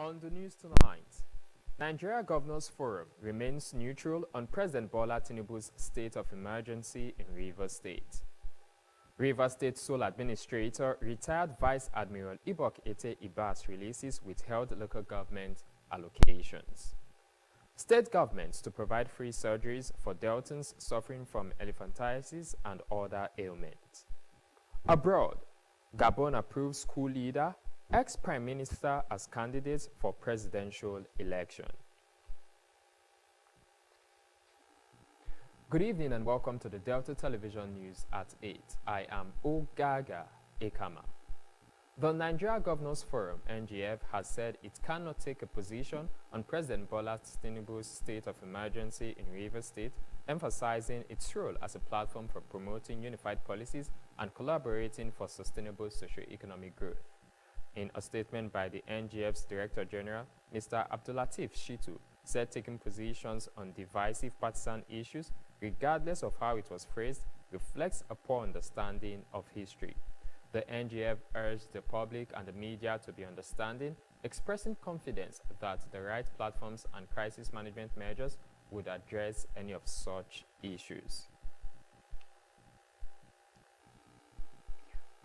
On the news tonight, Nigeria Governors Forum remains neutral on President Bola Tinubu's state of emergency in Rivers State. Rivers State Sole Administrator, retired Vice Admiral Ibok Ete Ibas releases withheld local government allocations. State governments to provide free surgeries for Deltans suffering from elephantiasis and other ailments. Abroad, Gabon approves school leader, ex-Prime Minister as candidate for presidential election. Good evening and welcome to the Delta Television News at 8. I am Ogaga Ekama. The Nigeria Governors Forum, NGF, has said it cannot take a position on President Bola Tinubu's state of emergency in Rivers State, emphasizing its role as a platform for promoting unified policies and collaborating for sustainable socio-economic growth. In a statement by the NGF's Director General, Mr. Abdulateef Shittu said taking positions on divisive partisan issues, regardless of how it was phrased, reflects a poor understanding of history. The NGF urged the public and the media to be understanding, expressing confidence that the right platforms and crisis management measures would address any of such issues.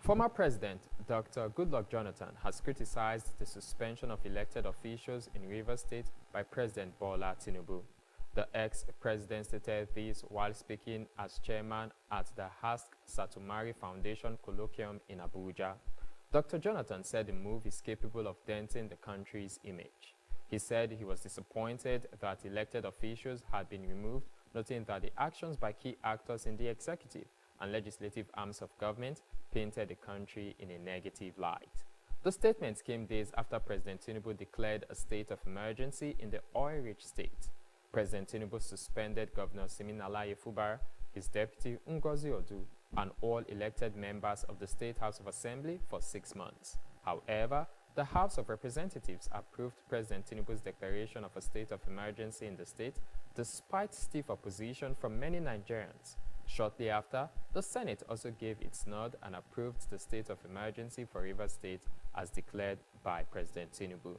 Former President Dr. Goodluck Jonathan has criticized the suspension of elected officials in Rivers State by President Bola Tinubu. The ex-president stated this while speaking as chairman at the Hask Satumari Foundation Colloquium in Abuja. Dr. Jonathan said the move is capable of denting the country's image. He said he was disappointed that elected officials had been removed, noting that the actions by key actors in the executive and legislative arms of government painted the country in a negative light. The statement came days after President Tinubu declared a state of emergency in the oil-rich state. President Tinubu suspended Governor Siminalayi Fubara, his deputy Ngozi Odu, and all elected members of the State House of Assembly for 6 months. However, the House of Representatives approved President Tinubu's declaration of a state of emergency in the state, despite stiff opposition from many Nigerians. Shortly after, the Senate also gave its nod and approved the state of emergency for Rivers State as declared by President Tinubu.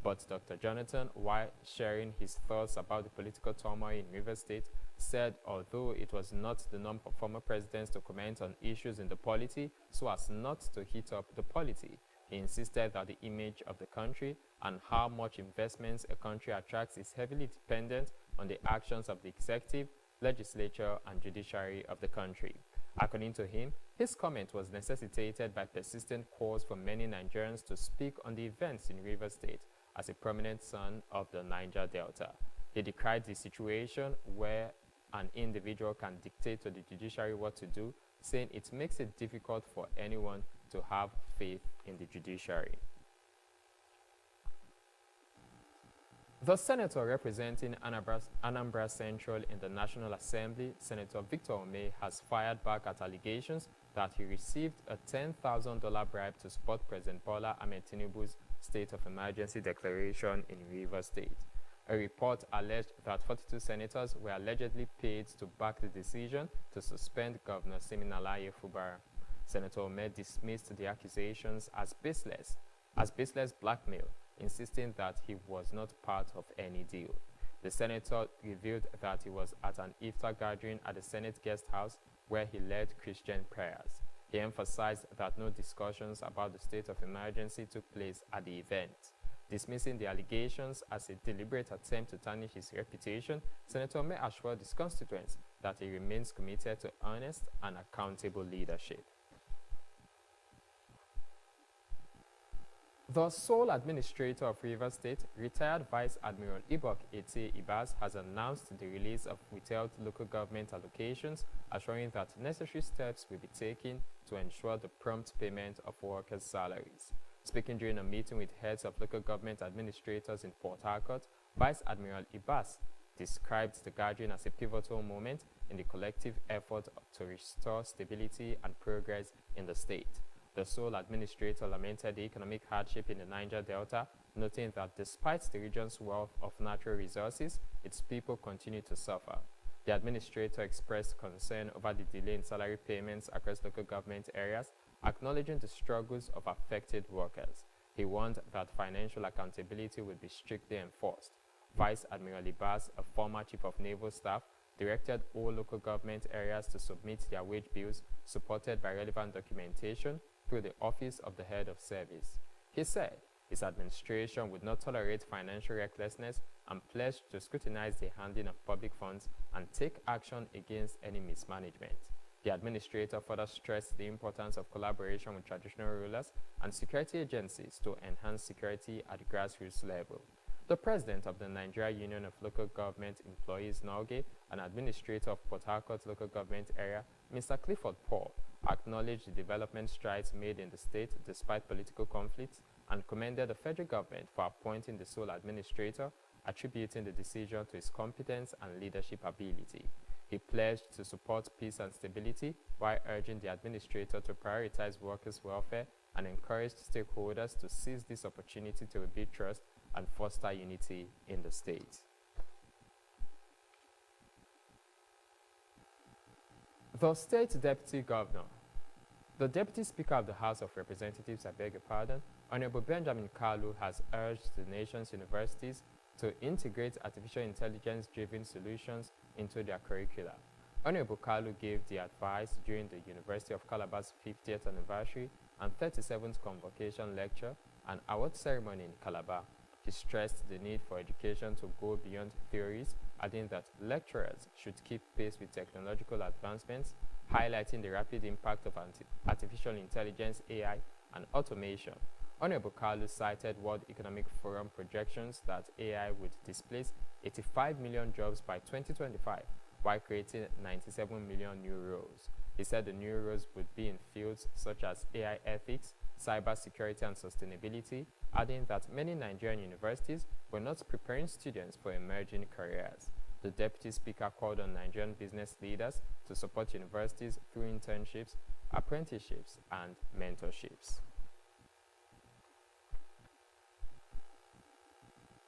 But Dr. Jonathan, while sharing his thoughts about the political turmoil in Rivers State, said although it was not the norm for former presidents to comment on issues in the polity so as not to heat up the polity, he insisted that the image of the country and how much investments a country attracts is heavily dependent on the actions of the executive, legislature, and judiciary of the country. According to him, his comment was necessitated by persistent calls from many Nigerians to speak on the events in Rivers State as a prominent son of the Niger Delta. He decried the situation where an individual can dictate to the judiciary what to do, saying it makes it difficult for anyone to have faith in the judiciary. The senator representing Anambra Central in the National Assembly, Senator Victor Ome, has fired back at allegations that he received a $10,000 bribe to support President Bola Ahmed Tinubu's state of emergency declaration in Rivers State. A report alleged that 42 senators were allegedly paid to back the decision to suspend Governor Siminalayi Fubara. Senator Ome dismissed the accusations as baseless blackmail, insisting that he was not part of any deal. The senator revealed that he was at an iftar gathering at the Senate guest house where he led Christian prayers. He emphasized that no discussions about the state of emergency took place at the event. Dismissing the allegations as a deliberate attempt to tarnish his reputation, Senator May assured his constituents that he remains committed to honest and accountable leadership. The sole administrator of Rivers State, retired Vice Admiral Ibok Ete Ibas, has announced the release of withheld local government allocations, assuring that necessary steps will be taken to ensure the prompt payment of workers' salaries. Speaking during a meeting with heads of local government administrators in Port Harcourt, Vice Admiral Ibas described the gathering as a pivotal moment in the collective effort to restore stability and progress in the state. The sole administrator lamented the economic hardship in the Niger Delta, noting that despite the region's wealth of natural resources, its people continue to suffer. The administrator expressed concern over the delay in salary payments across local government areas, acknowledging the struggles of affected workers. He warned that financial accountability would be strictly enforced. Vice Admiral Libas, a former Chief of Naval Staff, directed all local government areas to submit their wage bills supported by relevant documentation through the Office of the Head of Service. He said his administration would not tolerate financial recklessness and pledged to scrutinize the handling of public funds and take action against any mismanagement. The administrator further stressed the importance of collaboration with traditional rulers and security agencies to enhance security at the grassroots level. The president of the Nigeria Union of Local Government Employees NULGE and administrator of Port Harcourt Local Government Area, Mr. Clifford Paul, acknowledged the development strides made in the state despite political conflicts and commended the federal government for appointing the sole administrator, attributing the decision to his competence and leadership ability. He pledged to support peace and stability while urging the administrator to prioritize workers' welfare and encouraged stakeholders to seize this opportunity to rebuild trust and foster unity in the state. The State Deputy Governor. The Deputy Speaker of the House of Representatives, I beg your pardon, Honorable Benjamin Kalu, has urged the nation's universities to integrate artificial intelligence-driven solutions into their curricula. Honorable Kalu gave the advice during the University of Calabar's 50th anniversary and 37th convocation lecture and award ceremony in Calabar. He stressed the need for education to go beyond theories, adding that lecturers should keep pace with technological advancements, highlighting the rapid impact of artificial intelligence, AI, and automation. Honorable Kalu cited World Economic Forum projections that AI would displace 85 million jobs by 2025, while creating 97 million new roles. He said the new roles would be in fields such as AI ethics, cybersecurity, and sustainability, adding that many Nigerian universities were not preparing students for emerging careers. The Deputy Speaker called on Nigerian business leaders to support universities through internships, apprenticeships, and mentorships.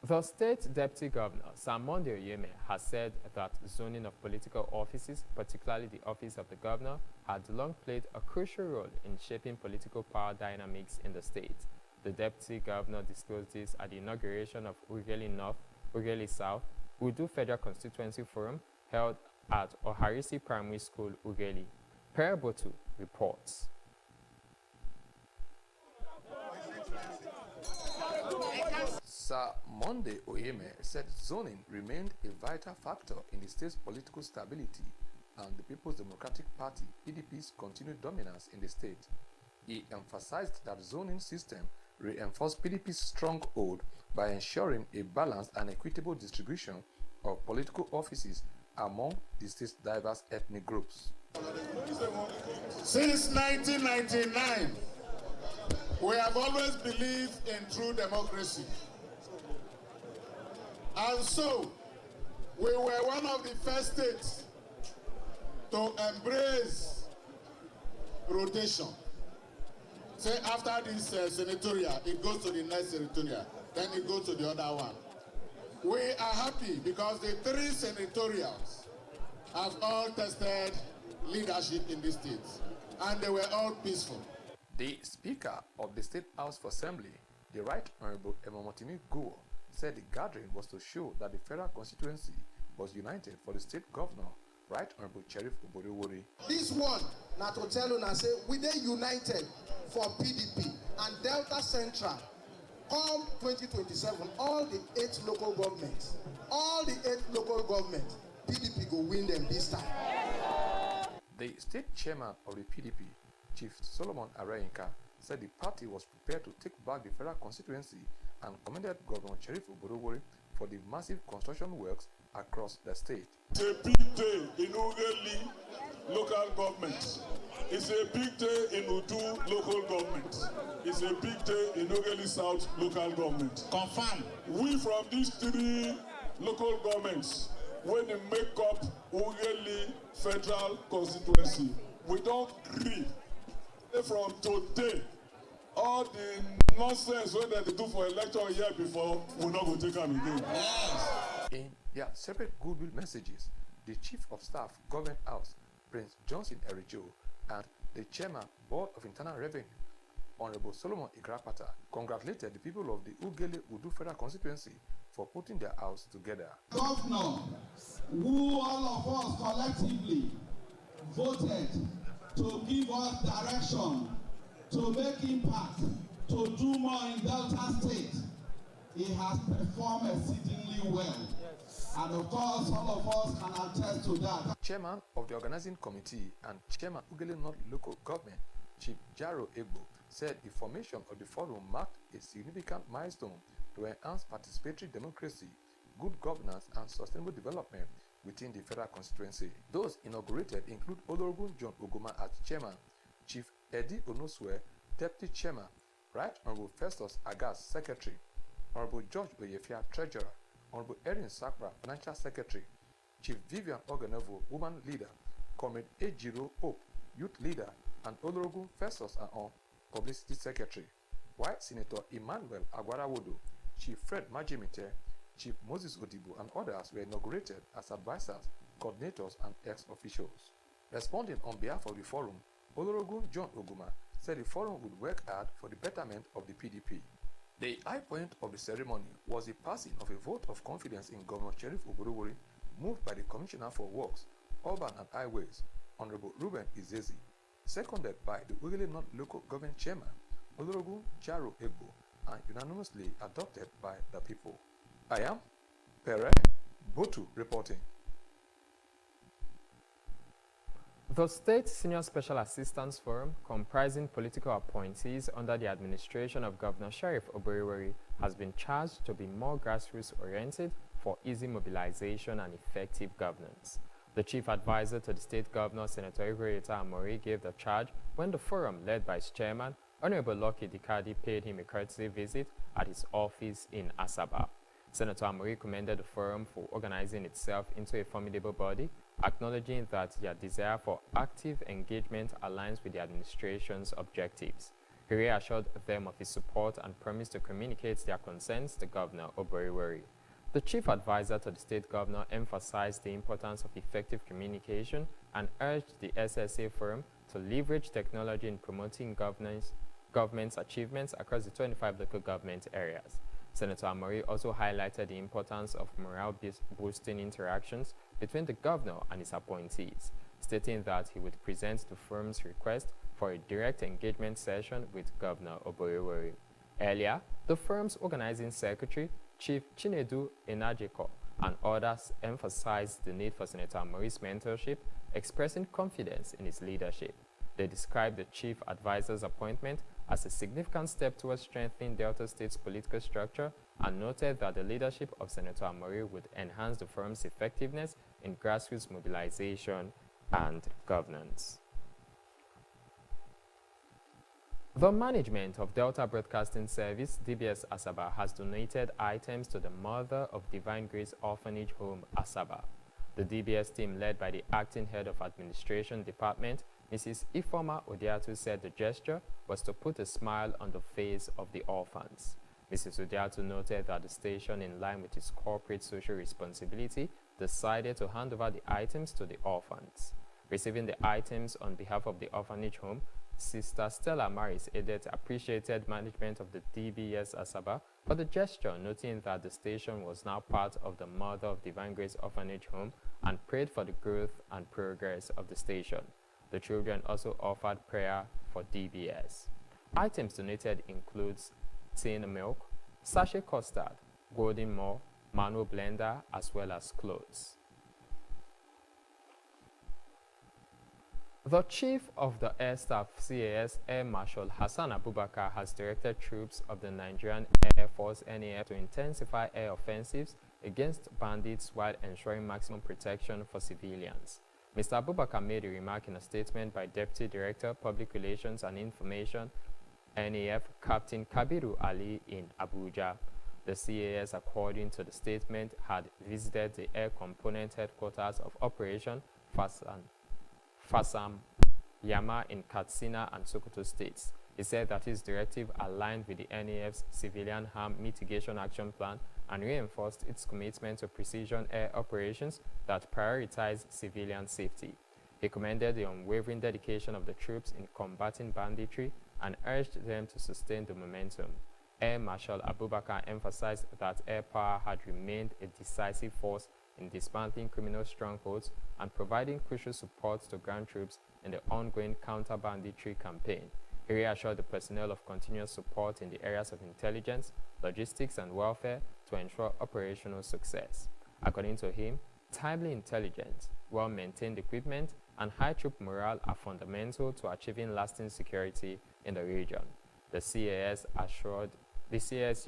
The State Deputy Governor, Sir Monday Oyeme, has said that zoning of political offices, particularly the office of the governor, had long played a crucial role in shaping political power dynamics in the state. The Deputy Governor disclosed this at the inauguration of Ughelli North, Ughelli South, Udu Federal Constituency Forum held at Oharisi Primary School, Ughelli. Perebotu reports. Sir Monday Oyeme said zoning remained a vital factor in the state's political stability and the People's Democratic Party (PDP's) continued dominance in the state. He emphasized that zoning system reinforced PDP's stronghold by ensuring a balanced and equitable distribution of political offices among the state's diverse ethnic groups. Since 1999, we have always believed in true democracy. And so, we were one of the first states to embrace rotation. Say after this senatorial, it goes to the next senatorial, then it goes to the other one. We are happy because the three senatorials have all tested leadership in this state, and they were all peaceful. The Speaker of the State House of Assembly, the Right Honorable Emomotimi Guo, said the gathering was to show that the federal constituency was united for the state governor, Right Honorable Sheriff Obodowori. This one, na to tell una say we dey united for PDP and Delta Central. Come 2027, all the 8 local governments, PDP go win them this time. The state chairman of the PDP, Chief Solomon Areyinka, said the party was prepared to take back the federal constituency and commended Governor Sheriff Obodowori for the massive construction works across the state. It's a big day in Ughelli local government. It's a big day in Udu local government. It's a big day in Ughelli South local government. Confirm. We from these 3 local governments, when they make up Ughelli federal constituency, we don't agree. From today, all the nonsense wey they do for election a year before, we not go take them again. In their separate goodwill messages, the Chief of Staff, Government House, Prince Johnson Erijo, and the Chairman, Board of Internal Revenue, Honorable Solomon Igrapata congratulated the people of the Ugele Udu Federal Constituency for putting their house together. Governor, who all of us collectively voted to give us direction, to make impact, to do more in Delta State, he has performed exceedingly well. And of course, all of us can attest to that. Chairman of the organizing committee and Chairman Ugele North Local Government, Chief Jaro Egbo, said the formation of the forum marked a significant milestone to enhance participatory democracy, good governance, and sustainable development within the federal constituency. Those inaugurated include Honorable John Oguma as chairman, Chief Eddie Onosue, deputy chairman, Right Honorable Festus Agas, secretary, Honorable George Oyefia, treasurer, Honorable Erin Sakra, financial secretary, Chief Vivian Oganevo, woman leader, Comrade Ejiro Hope, youth leader, and Honorable Festus Ahon, publicity secretary, while Senator Emmanuel Agwarawodo, Chief Fred Majimite, Chief Moses Odibu, and others were inaugurated as advisors, coordinators, and ex-officials. Responding on behalf of the forum, Honorable John Oguma said the forum would work hard for the betterment of the PDP. The high point of the ceremony was the passing of a vote of confidence in Governor Sheriff Oborowori, moved by the Commissioner for Works, Urban and Highways, Honorable Ruben Izezi, seconded by the Ugele North Local Government Chairman, Honorable Jaro Egbo, and unanimously adopted by the people. I am Pere Botu reporting. The State Senior Special Assistance Forum, comprising political appointees under the administration of Governor Sheriff Oborowori, has been charged to be more grassroots-oriented for easy mobilization and effective governance. The chief advisor to the state governor, Senator Igorita Amori, gave the charge when the forum, led by its chairman, Honorable Lucky Dikadi, paid him a courtesy visit at his office in Asaba. Senator Amori commended the forum for organizing itself into a formidable body, acknowledging that their desire for active engagement aligns with the administration's objectives. He reassured them of his support and promised to communicate their concerns to Governor Oborowori. The chief advisor to the state governor emphasized the importance of effective communication and urged the SSA forum to leverage technology in promoting government's achievements across the 25 local government areas. Senator Amori also highlighted the importance of morale-boosting interactions between the governor and his appointees, stating that he would present the firm's request for a direct engagement session with Governor Oborowori. Earlier, the firm's organizing secretary, Chief Chinedu Enajeko, and others emphasized the need for Senator Amori's mentorship, expressing confidence in his leadership. They described the chief advisor's appointment as a significant step towards strengthening Delta State's political structure and noted that the leadership of Senator Amori would enhance the firm's effectiveness in grassroots mobilization and governance. The management of Delta Broadcasting Service, DBS Asaba, has donated items to the Mother of Divine Grace Orphanage Home, Asaba. The DBS team, led by the acting head of administration department, Mrs. Ifoma Odiatu, said the gesture was to put a smile on the face of the orphans. Mrs. Odiatu noted that the station, in line with its corporate social responsibility, decided to hand over the items to the orphans. Receiving the items on behalf of the orphanage home, Sister Stella Maris Edet appreciated management of the DBS Asaba for the gesture, noting that the station was now part of the Mother of Divine Grace Orphanage Home and prayed for the growth and progress of the station. The children also offered prayer for DBS. Items donated includes tin milk, sachet custard, golden more, manual blender, as well as clothes. The Chief of the Air Staff CAS, Air Marshal Hassan Abubakar, has directed troops of the Nigerian Air Force NAF to intensify air offensives against bandits while ensuring maximum protection for civilians. Mr. Abubakar made a remark in a statement by Deputy Director, Public Relations and Information, NAF, Captain Kabiru Ali in Abuja. The CAS, according to the statement, had visited the Air Component Headquarters of Operation Fasam Yama in Katsina and Sokoto states. He said that his directive aligned with the NAF's Civilian Harm Mitigation Action Plan and reinforced its commitment to precision air operations that prioritize civilian safety. He commended the unwavering dedication of the troops in combating banditry and urged them to sustain the momentum. Air Marshal Abubakar emphasized that air power had remained a decisive force in dismantling criminal strongholds and providing crucial support to ground troops in the ongoing counter-banditry campaign. He reassured the personnel of continuous support in the areas of intelligence, logistics, and welfare to ensure operational success. According to him, timely intelligence, well-maintained equipment, and high troop morale are fundamental to achieving lasting security in the region. The CAS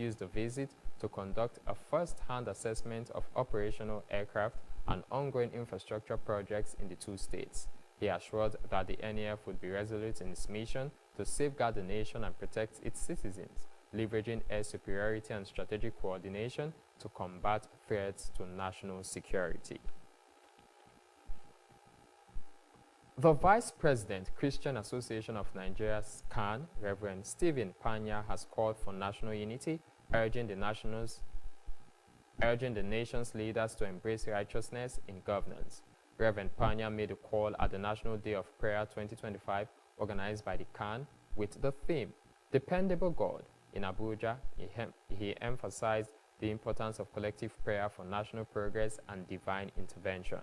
used the visit to conduct a first-hand assessment of operational aircraft and ongoing infrastructure projects in the two states. He assured that the NAF would be resolute in its mission to safeguard the nation and protect its citizens, leveraging air superiority and strategic coordination to combat threats to national security. The Vice President, Christian Association of Nigeria's CAN, Reverend Stephen Panya, has called for national unity, urging the nation's leaders to embrace righteousness in governance. Reverend Panya made a call at the National Day of Prayer 2025, organized by the CAN, with the theme, Dependable God. In Abuja, he emphasized the importance of collective prayer for national progress and divine intervention.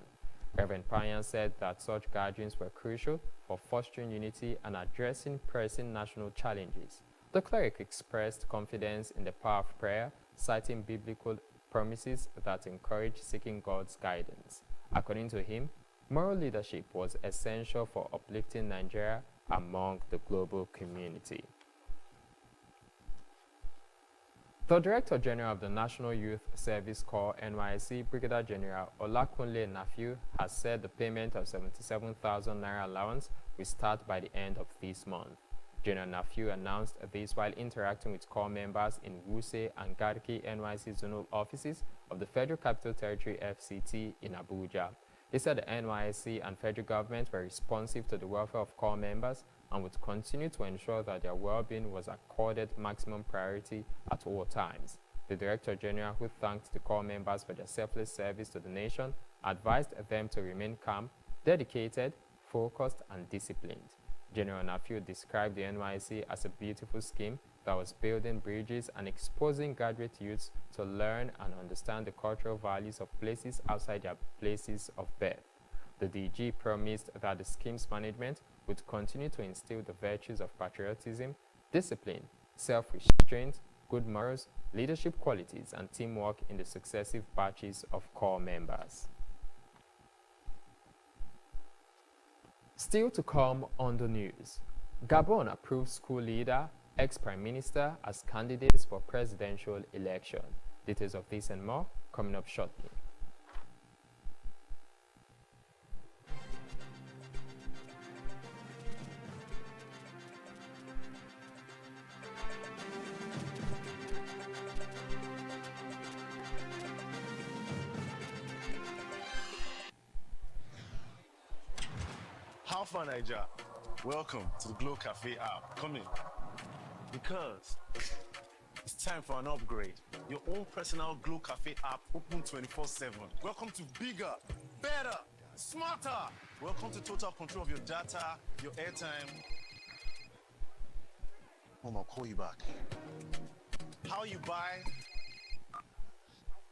Reverend Panya said that such gatherings were crucial for fostering unity and addressing pressing national challenges. The cleric expressed confidence in the power of prayer, citing biblical promises that encourage seeking God's guidance. According to him, moral leadership was essential for uplifting Nigeria among the global community. The Director General of the National Youth Service Corps, NYSC, Brigadier General Olakunle Nafiu, has said the payment of 77,000 naira allowance will start by the end of this month. General Nafiu announced this while interacting with corps members in Wuse and Garki NYSC zonal offices of the Federal Capital Territory FCT in Abuja. He said the NYSC and federal government were responsive to the welfare of corps members and would continue to ensure that their well-being was accorded maximum priority at all times. The Director General, who thanked the corps members for their selfless service to the nation, advised them to remain calm, dedicated, focused, and disciplined. General Nafiu described the NYSC as a beautiful scheme that was building bridges and exposing graduate youths to learn and understand the cultural values of places outside their places of birth. The DG promised that the scheme's management would continue to instill the virtues of patriotism, discipline, self-restraint, good morals, leadership qualities, and teamwork in the successive batches of corps members. Still to come on the news, Gabon approves school leader, ex-prime minister as candidates for presidential election. Details of this and more coming up shortly. How far, Niger? Welcome to the Glow Cafe app. Come in. Because it's time for an upgrade. Your own personal Glow Cafe app open 24/7. Welcome to bigger, better, smarter. Welcome to total control of your data, your airtime. Mom, I'll call you back. How you buy?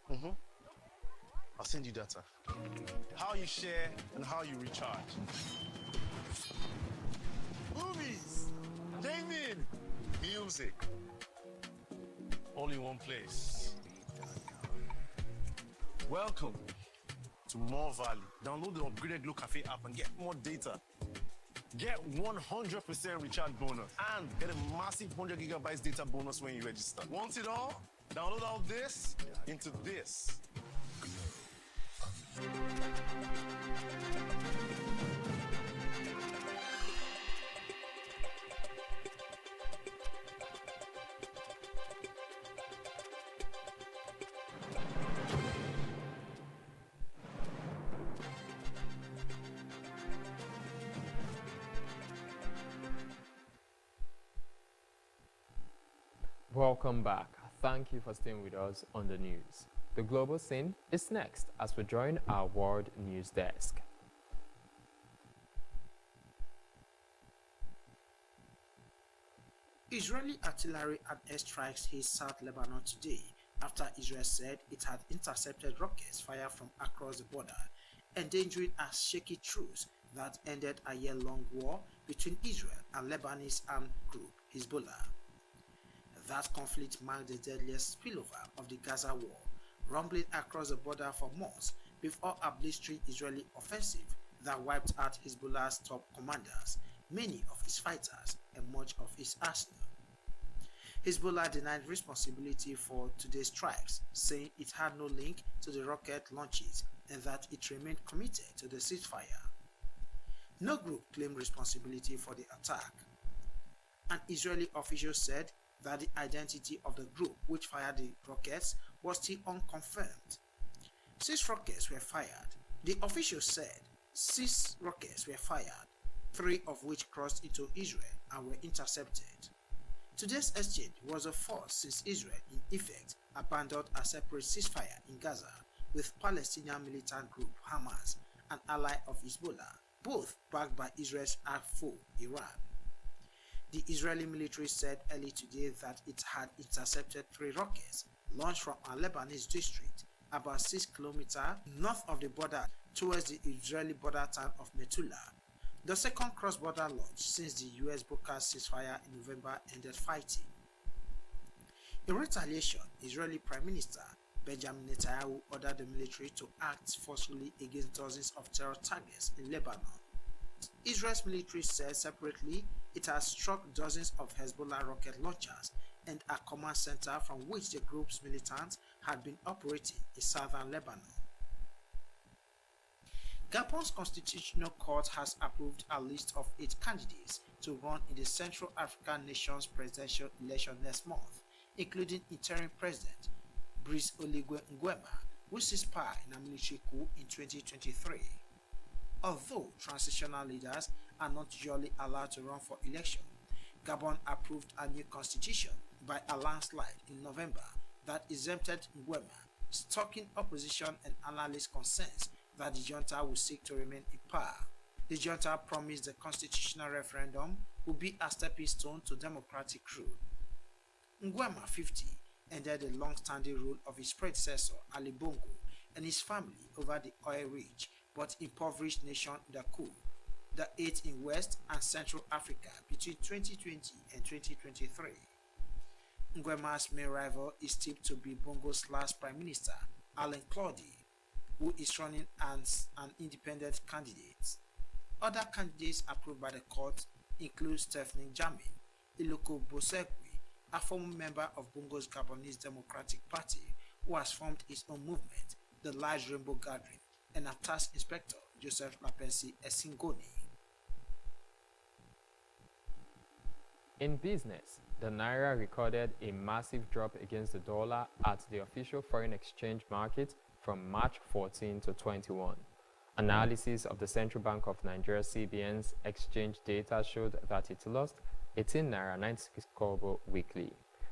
I'll send you data. How you share and how you recharge. Movies, gaming, music, all in one place. Welcome to More Value. Download the upgraded Glow Cafe app and get more data. Get 100% recharge bonus and get a massive 100 gigabytes data bonus when you register. Want it all? Download all this into this. Welcome back. Thank you for staying with us on the news. The global scene is next as we join our world news desk. Israeli artillery and airstrikes hit South Lebanon today after Israel said it had intercepted rockets fired from across the border, endangering a shaky truce that ended a year-long war between Israel and Lebanese armed group Hezbollah. That conflict marked the deadliest spillover of the Gaza war, rumbling across the border for months before a blistering Israeli offensive that wiped out Hezbollah's top commanders, many of its fighters, and much of its arsenal. Hezbollah denied responsibility for today's strikes, saying it had no link to the rocket launches and that it remained committed to the ceasefire. No group claimed responsibility for the attack. An Israeli official said that the identity of the group which fired the rockets was still unconfirmed. 6 rockets were fired. The official said 6 rockets were fired, 3 of which crossed into Israel and were intercepted. Today's exchange was the first since Israel, in effect, abandoned a separate ceasefire in Gaza with Palestinian militant group Hamas, an ally of Hezbollah, both backed by Israel's arch foe, Iran. The Israeli military said early today that it had intercepted 3 rockets launched from a Lebanese district about 6 kilometers north of the border towards the Israeli border town of Metula. The second cross-border launch since the US broadcast ceasefire in November ended fighting. In retaliation, Israeli Prime Minister Benjamin Netanyahu ordered the military to act forcefully against dozens of terror targets in Lebanon. Israel's military said separately it has struck dozens of Hezbollah rocket launchers and a command center from which the group's militants had been operating in southern Lebanon. Gabon's Constitutional Court has approved a list of 8 candidates to run in the Central African nation's presidential election next month, including interim president Brice Oligui Nguema, who seized power in a military coup in 2023. Although transitional leaders are not usually allowed to run for election, Gabon approved a new constitution by a landslide in November that exempted Nguema, stoking opposition and analyst concerns that the junta will seek to remain in power. The junta promised the constitutional referendum would be a stepping stone to democratic rule. Nguema, 50, ended the long-standing rule of his predecessor Ali Bongo and his family over the oil-rich but impoverished nation in the coup, the 8th in West and Central Africa between 2020 and 2023. Nguema's main rival is tipped to be Bongo's last prime minister, Alain Claude, who is running as an independent candidate. Other candidates approved by the court include Stephanie Jammeh, Iloko Bosekwe, a former member of Bongo's Gabonese Democratic Party who has formed its own movement, the Large Rainbow Gathering, and a tax inspector, Joseph Lapensi Esingoni. In business, the Naira recorded a massive drop against the dollar at the official foreign exchange market from March 14 to 21. Analysis of the Central Bank of Nigeria CBN's exchange data showed that it lost 18 Naira 96 kobo weekly.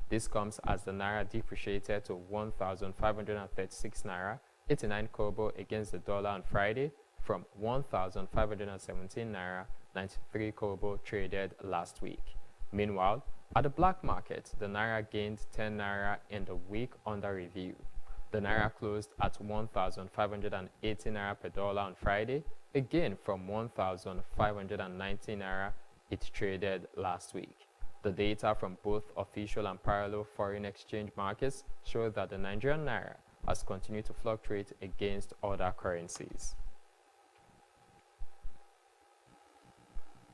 This comes as the Naira depreciated to 1,536 Naira 89 kobo against the dollar on Friday from 1,517 Naira 93 kobo traded last week. Meanwhile, at the black market, the Naira gained 10 Naira in the week under review. The Naira closed at 1,580 Naira per dollar on Friday, again from 1,590 Naira it traded last week. The data from both official and parallel foreign exchange markets show that the Nigerian Naira has continued to fluctuate against other currencies.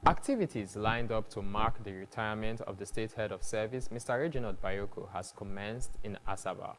Activities lined up to mark the retirement of the state head of service, Mr. Reginald Bayoko, has commenced in Asaba.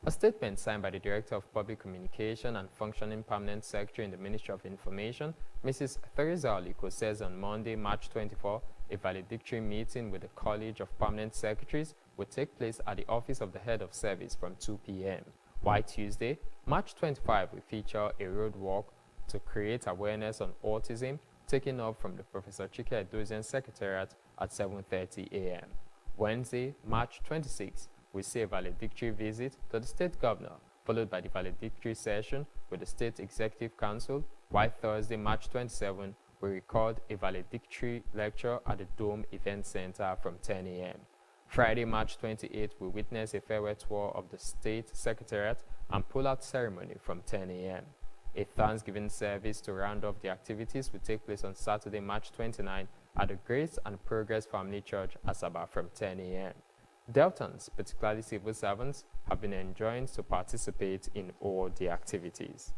A statement signed by the Director of Public Communication and functioning permanent secretary in the Ministry of Information, Mrs. Theresa Oliko, says on Monday, March 24, a valedictory meeting with the College of Permanent Secretaries will take place at the office of the head of service from 2 p.m. While Tuesday, March 25, will feature a road walk to create awareness on autism, taken up from the Professor Chike Edozian Secretariat at 7:30 a.m. Wednesday, March 26, we see a valedictory visit to the State Governor, followed by the valedictory session with the State Executive Council, while Thursday, March 27, will record a valedictory lecture at the Dome Event Center from 10 a.m. Friday, March 28th, will witness a farewell tour of the State Secretariat and pull-out ceremony from 10 a.m. A Thanksgiving service to round off the activities will take place on Saturday, March 29 at the Grace and Progress Family Church, Asaba, from 10 a.m. Deltans, particularly civil servants, have been enjoined to participate in all the activities.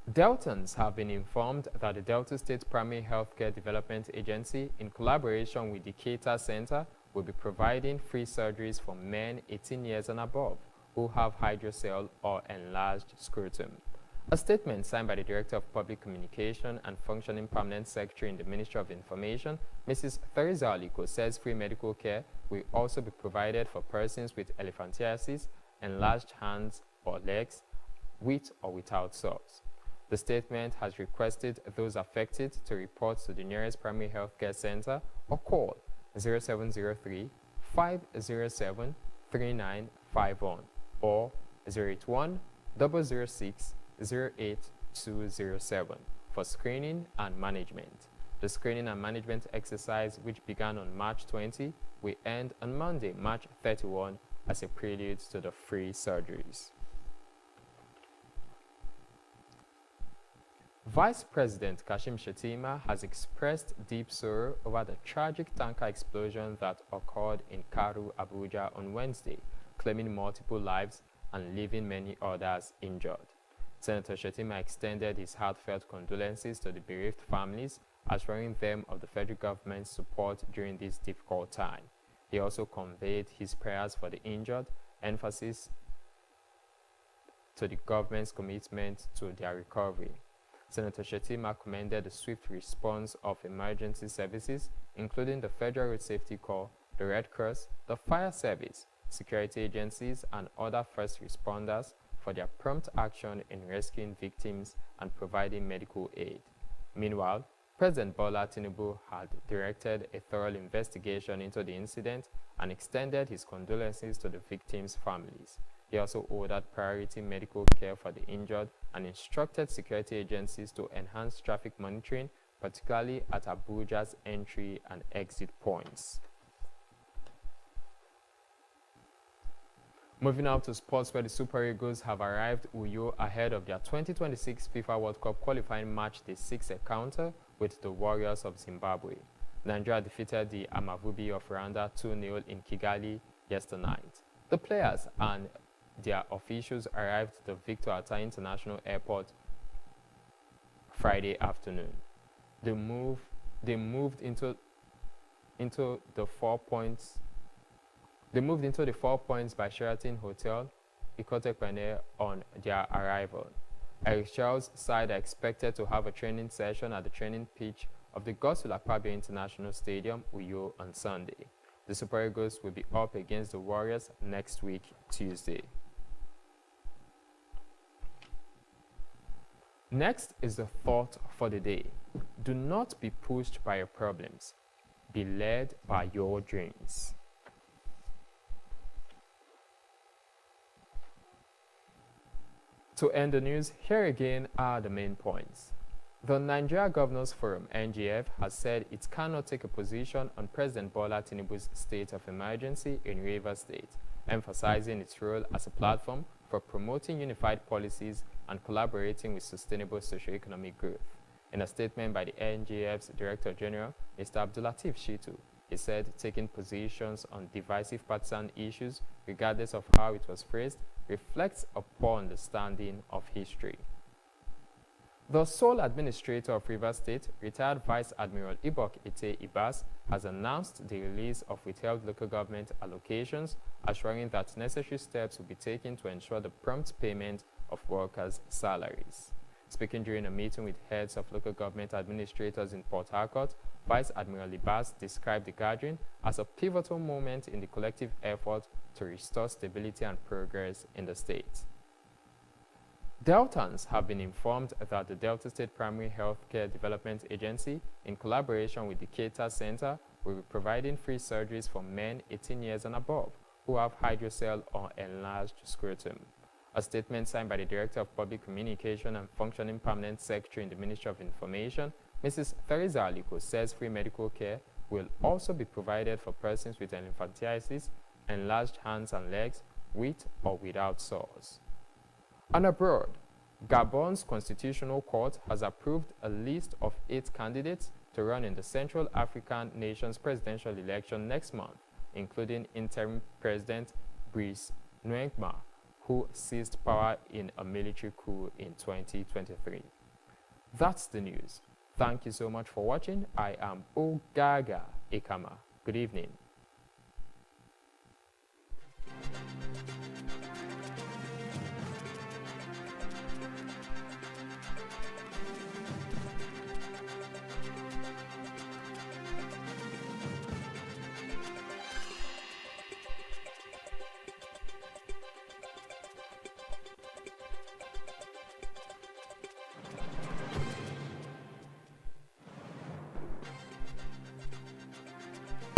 Deltans have been informed that the Delta State Primary Healthcare Development Agency, in collaboration with the Keita Center, will be providing free surgeries for men 18 years and above who have hydrocele or enlarged scrotum. A statement signed by the Director of Public Communication and functioning Permanent Secretary in the Ministry of Information, Mrs. Theresa Aliko, says free medical care will also be provided for persons with elephantiasis, enlarged hands or legs, with or without sores. The statement has requested those affected to report to the nearest primary health care center or call 0703 507 3951 or 081 006 08207 for screening and management. The screening and management exercise, which began on March 20, will end on Monday, March 31, as a prelude to the free surgeries. Vice President Kashim Shettima has expressed deep sorrow over the tragic tanker explosion that occurred in Karu, Abuja on Wednesday, claiming multiple lives and leaving many others injured. Senator Shettima extended his heartfelt condolences to the bereaved families, assuring them of the federal government's support during this difficult time. He also conveyed his prayers for the injured, emphasis to the government's commitment to their recovery. Senator Shettima commended the swift response of emergency services, including the Federal Road Safety Corps, the Red Cross, the Fire Service, security agencies, and other first responders for their prompt action in rescuing victims and providing medical aid. Meanwhile, President Bola Tinubu had directed a thorough investigation into the incident and extended his condolences to the victims' families. He also ordered priority medical care for the injured and instructed security agencies to enhance traffic monitoring, particularly at Abuja's entry and exit points. Moving out to sports, where the Super Eagles have arrived Uyo ahead of their 2026 FIFA World Cup qualifying match, the sixth encounter with the Warriors of Zimbabwe. Nigeria defeated the Amavubi of Rwanda 2-0 in Kigali yesterday night. The players and their officials arrived at the Victor Atta International Airport Friday afternoon. They moved into the 4 points. They moved into the 4 points by Sheraton Hotel, Ikotekpene, on their arrival. Eric Charles' side are expected to have a training session at the training pitch of the Godswill Akpabio International Stadium, Uyo, on Sunday. The Super Eagles will be up against the Warriors next week, Tuesday. Next is the thought for the day. Do not be pushed by your problems. Be led by your dreams. To end the news, here again are the main points. The Nigeria Governors Forum, NGF, has said it cannot take a position on President Bola Tinubu's state of emergency in Rivers State, emphasizing its role as a platform for promoting unified policies and collaborating with sustainable socio-economic growth. In a statement by the NGF's Director General, Mr. Abdulateef Shitu, he said taking positions on divisive partisan issues, regardless of how it was phrased, reflects a poor understanding of history. The sole administrator of Rivers State, retired Vice Admiral Ibok Ite Ibas, has announced the release of withheld local government allocations, assuring that necessary steps will be taken to ensure the prompt payment of workers' salaries. Speaking during a meeting with heads of local government administrators in Port Harcourt, Vice Admiral Ibas described the gathering as a pivotal moment in the collective effort to restore stability and progress in the state. Deltans have been informed that the Delta State Primary Healthcare Development Agency, in collaboration with the Keita Center, will be providing free surgeries for men 18 years and above who have hydrocele or enlarged scrotum. A statement signed by the Director of Public Communication and functioning permanent secretary in the Ministry of Information, Mrs. Theresa Aliko, says free medical care will also be provided for persons with elephantiasis, enlarged hands and legs, with or without sores. And abroad, Gabon's Constitutional Court has approved a list of 8 candidates to run in the Central African nation's presidential election next month, including interim President Brice Nguema, who seized power in a military coup in 2023. That's the news. Thank you so much for watching. I am Ogaga Ikama. Good evening.